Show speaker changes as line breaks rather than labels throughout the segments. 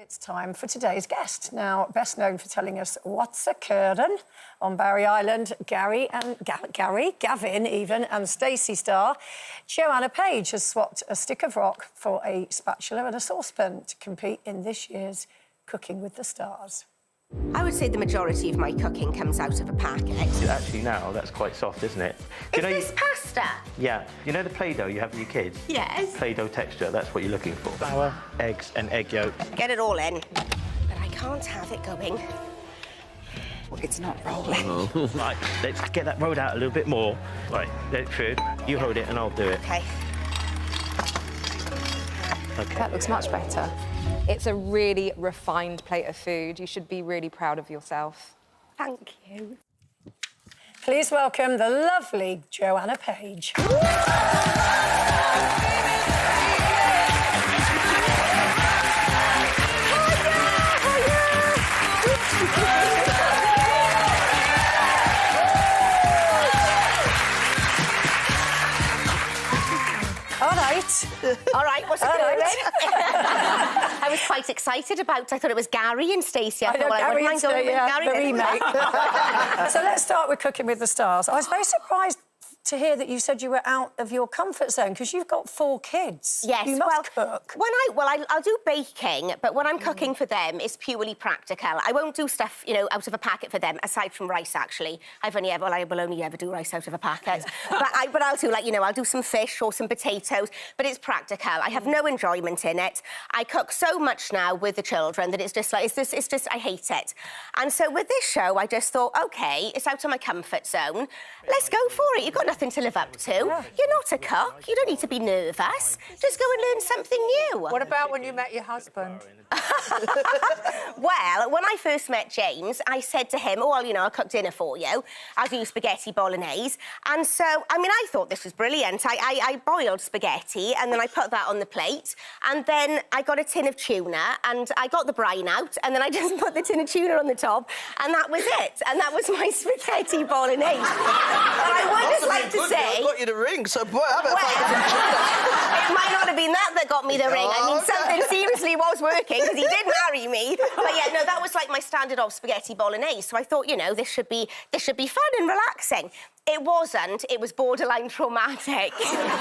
It's time for today's guest. Now, best known for telling us what's a Corden on Barry Island, Gavin even, and Stacey star, Joanna Page has swapped a stick of rock for a spatula and a saucepan to compete in this year's Cooking with the Stars.
I would say the majority of my cooking comes out of a packet.
Actually, now, that's quite soft, isn't it?
Is this pasta?
Yeah. You know the Play-Doh you have with your kids?
Yes.
Play-Doh texture, that's what you're looking for. Flour, eggs and egg yolk.
Get it all in, but I can't have it going. It's not rolling.
Oh. Right, let's get that rolled out a little bit more. Right, let it through. You hold it and I'll do it.
OK.
OK.
That looks much better. It's a really refined plate of food. You should be really proud of yourself.
Thank you.
Please welcome the lovely Joanna Page.
All right, what's it doing? I was quite excited about it. I thought it was Gavin and Stacey. I thought I wouldn't mind going with Gavin.
The remake. So let's start with Cooking with the Stars. I was very surprised to hear that you said you were out of your comfort zone because you've got 4 kids.
Yes,
you must cook.
I'll do baking, but when I'm cooking for them, it's purely practical. I won't do stuff, you know, out of a packet for them, aside from rice, actually. I will only ever do rice out of a packet. but I'll do, like, you know, I'll do some fish or some potatoes, but it's practical. I have no enjoyment in it. I cook so much now with the children that it's just, I hate it. And so with this show, I just thought, OK, it's out of my comfort zone. Let's go for it. You've got nothing to live up to. Yeah. You're not a cook. You don't need to be nervous. Just go and learn something new.
What about when you met your husband?
Well, when I first met James, I said to him, oh, well, you know, I'll cook dinner for you. I'll do spaghetti bolognese. And so, I mean, I thought this was brilliant. I boiled spaghetti and then I put that on the plate. And then I got a tin of tuna and I got the brine out and then I just put the tin of tuna on the top and that was it. And that was my spaghetti bolognese. And I would just like to say...
I got you the ring, so boy, I better
it might not have been that got me the ring. I mean, something seriously was working because he did marry me. But yeah, no, that was like my standard of spaghetti bolognese. So I thought, you know, this should be fun and relaxing. It wasn't. It was borderline traumatic.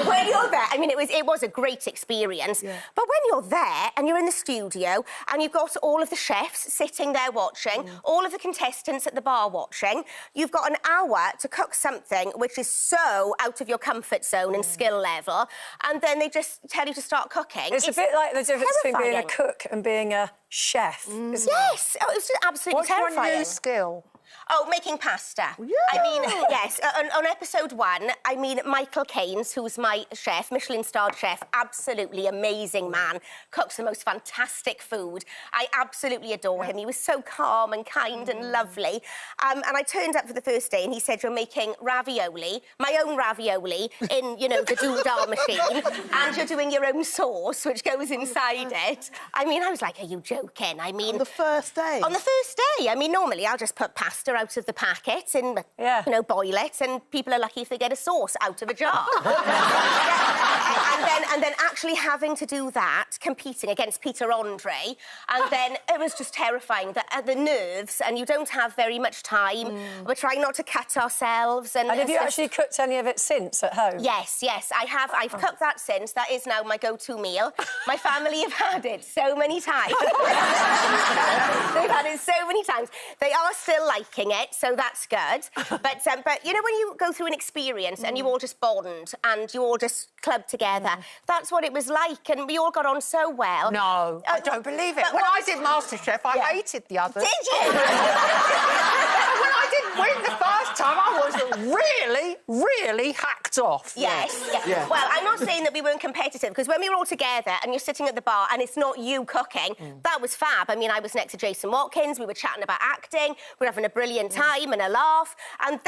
When you're there, I mean, it was a great experience. Yeah. But when you're there and you're in the studio and you've got all of the chefs sitting there watching, all of the contestants at the bar watching, you've got an hour to cook something which is so out of your comfort zone and skill level, and then they just tell you to start cooking.
It's a bit like the difference between being a cook and being a chef, isn't it?
Yes. Oh, it was absolutely terrifying.
What's your new skill?
Oh, making pasta. Yeah. I mean, yes, on episode 1, I mean, Michael Keynes, who's my chef, Michelin-starred chef, absolutely amazing man, cooks the most fantastic food. I absolutely adore him. He was so calm and kind and lovely. And I turned up for the first day and he said, you're making ravioli, my own ravioli, in, you know, the doodah machine, and you're doing your own sauce, which goes inside it. I mean, I was like, are you joking? I mean...
On the first day?
On the first day. I mean, normally I'll just put pasta out of the packet and, you know, boil it, and people are lucky if they get a sauce out of a jar. and then actually having to do that, competing against Peter Andre, and then it was just terrifying. The nerves, and you don't have very much time. We're trying not to cut ourselves. And
have you actually cooked any of it since at home?
Yes, I have. I've cooked that since. That is now my go-to meal. My family have had it so many times. They've had it so many times. They are still liking it, so that's good. But you know, when you go through an experience and you all just bond and you all just club together, that's what it was like, and we all got on so well.
No, I don't believe it. When I did MasterChef, I hated the others.
Did you?
When I didn't win the first time, I was really hacked off.
Yes. Yeah. Well, I'm not saying that we weren't competitive, because when we were all together and you're sitting at the bar and it's not you cooking, that was fab. I mean, I was next to Jason Watkins, we were chatting about acting, we were having a brilliant time and a laugh, and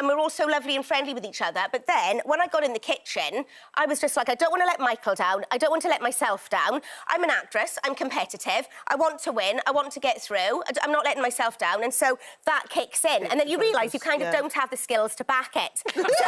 we're all so lovely and friendly with each other. But then, when I got in the kitchen, I was just like, I don't want to let Michael down, I don't want to let myself down. I'm an actress, I'm competitive, I want to win, I want to get through, I'm not letting myself down, and so that kicks in. And then you realise you kind of don't have the skills to back it. So, it's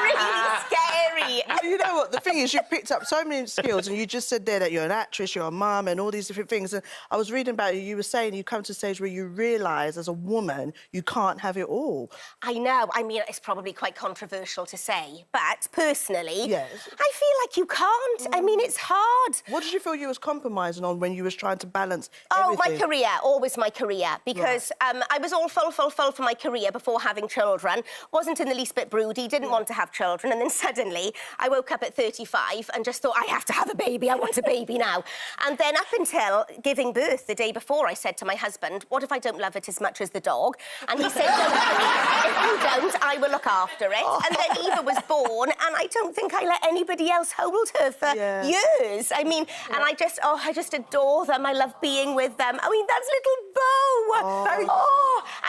really scary.
Well, you know what? The thing is, you've picked up so many skills, and you just said there that you're an actress, you're a mum, and all these different things. And I was reading about you were saying you come to a stage where you realise, as a woman, you can't have it all.
I know. I mean, it's probably quite controversial to say, but personally,
yes.
I feel like you can't. I mean, it's hard.
What did you feel you was compromising on when you was trying to balance
Oh,
everything?
my career, always my career, because I was all full for my career before having children, wasn't in the least bit broody, didn't want to have children, and then suddenly I woke up at 35 and just thought, I have to have a baby, I want a baby now. And then up until giving birth the day before, I said to my husband, what if I don't love it as much as the dog? And he said, don't worry, if you don't, I will look after it. And then Eva was born, and I don't think I let anybody else hold her for years. I mean, and I just adore them. I love being with them. I mean, that's little Bo.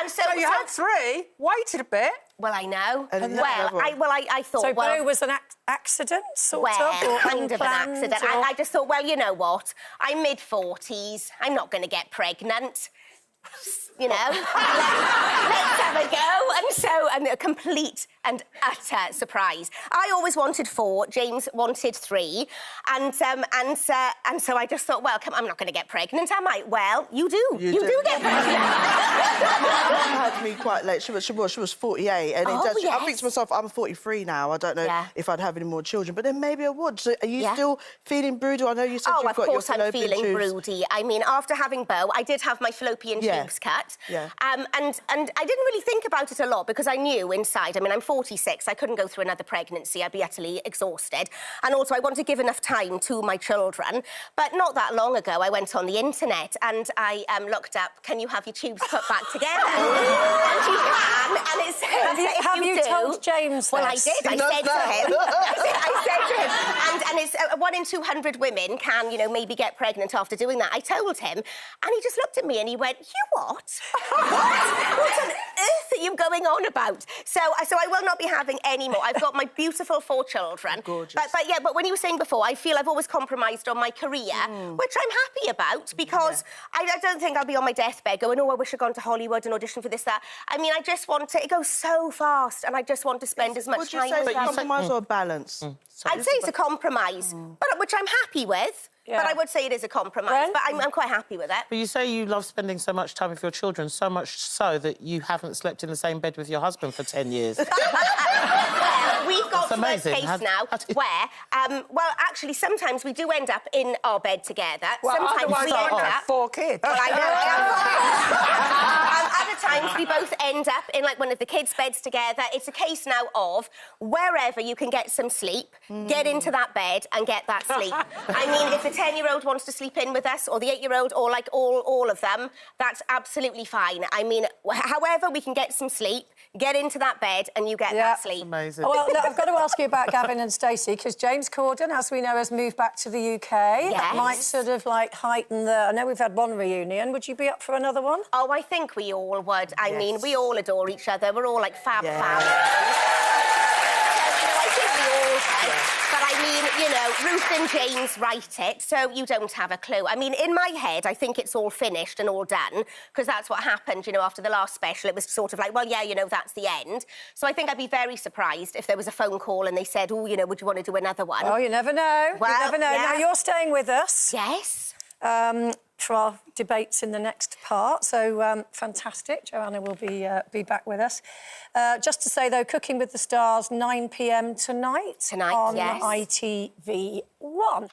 And so
you had 3, waited a bit.
Well, I know.
And
I thought,
So
well...
Bo was an accident, sort
well,
of, or
kind of an
unplanned,
accident.
or...
I just thought, well, you know what? I'm mid-40s. I'm not going to get pregnant. You know, let's have a go. And a complete and utter surprise. I always wanted 4, James wanted 3, and so I just thought, well, I'm not going to get pregnant, am I? Well, you do. You do get pregnant.
My mum had me quite late. She was 48, and I think to myself, I'm 43 now. I don't know if I'd have any more children, but then maybe I would. So are you still feeling broody? I know you said you've got your fallopian tubes.
Oh, of course I'm feeling broody. I mean, after having Bo, I did have my fallopian tubes cut.
Yeah.
And I didn't really think about it a lot because I knew inside, I mean, I'm 46, I couldn't go through another pregnancy, I'd be utterly exhausted. And also, I want to give enough time to my children. But not that long ago, I went on the internet and I looked up, can you have your tubes put back together? And you can, and it says
Have you told James
Well,
this?
I did. I said to him. I said to him. And it's 1 in 200 women can, you know, maybe get pregnant after doing that. I told him, and he just looked at me and he went, you what? What on earth are you going on about? So I will not be having any more. I've got my beautiful 4 children.
Gorgeous.
But when you were saying before, I feel I've always compromised on my career, which I'm happy about because I don't think I'll be on my deathbed going, oh, I wish I'd gone to Hollywood and auditioned for this, that. I mean, I just want to... It goes so fast and I just want to spend as much time...
Would you say compromise or balance?
I'd say it's a compromise, but which I'm happy with.
Yeah.
But I would say it is a compromise, but I'm quite happy with it.
But you say you love spending so much time with your children, so much so that you haven't slept in the same bed with your husband for 10 years.
Well, we've got to a
amazing.
case now where, well, actually, sometimes we do end up in our bed together.
Well,
sometimes
otherwise
we
I
end
would
up...
have 4 kids.
Well, I know. Other times we both end up in, like, one of the kids' beds together. It's a case now of wherever you can get some sleep, get into that bed and get that sleep. I mean, if the 10-year-old wants to sleep in with us, or the 8-year-old, or, like, all of them, that's absolutely fine. I mean, however we can get some sleep, get into that bed and you get that sleep.
Amazing.
Well, look, I've got to ask you about Gavin and Stacey, because James Corden, as we know, has moved back to the UK. That might sort of, like, heighten the... I know we've had one reunion. Would you be up for another one?
Oh, I think we all would. I mean, we all adore each other. We're all, like, fab families. I think we all do. But, I mean, you know, Ruth and James write it, so you don't have a clue. I mean, in my head, I think it's all finished and all done, because that's what happened, you know, after the last special. It was sort of like, well, yeah, you know, that's the end. So I think I'd be very surprised if there was a phone call and they said, oh, you know, would you want to do another one?
Oh, you never know.
Well,
you never know.
yeah.
Now, you're staying with us.
Yes.
For our debates in the next part. So, fantastic. Joanna will be back with us. Just to say, though, Cooking with the Stars, 9 p.m. tonight.
Tonight,
on
yes.
ITV1.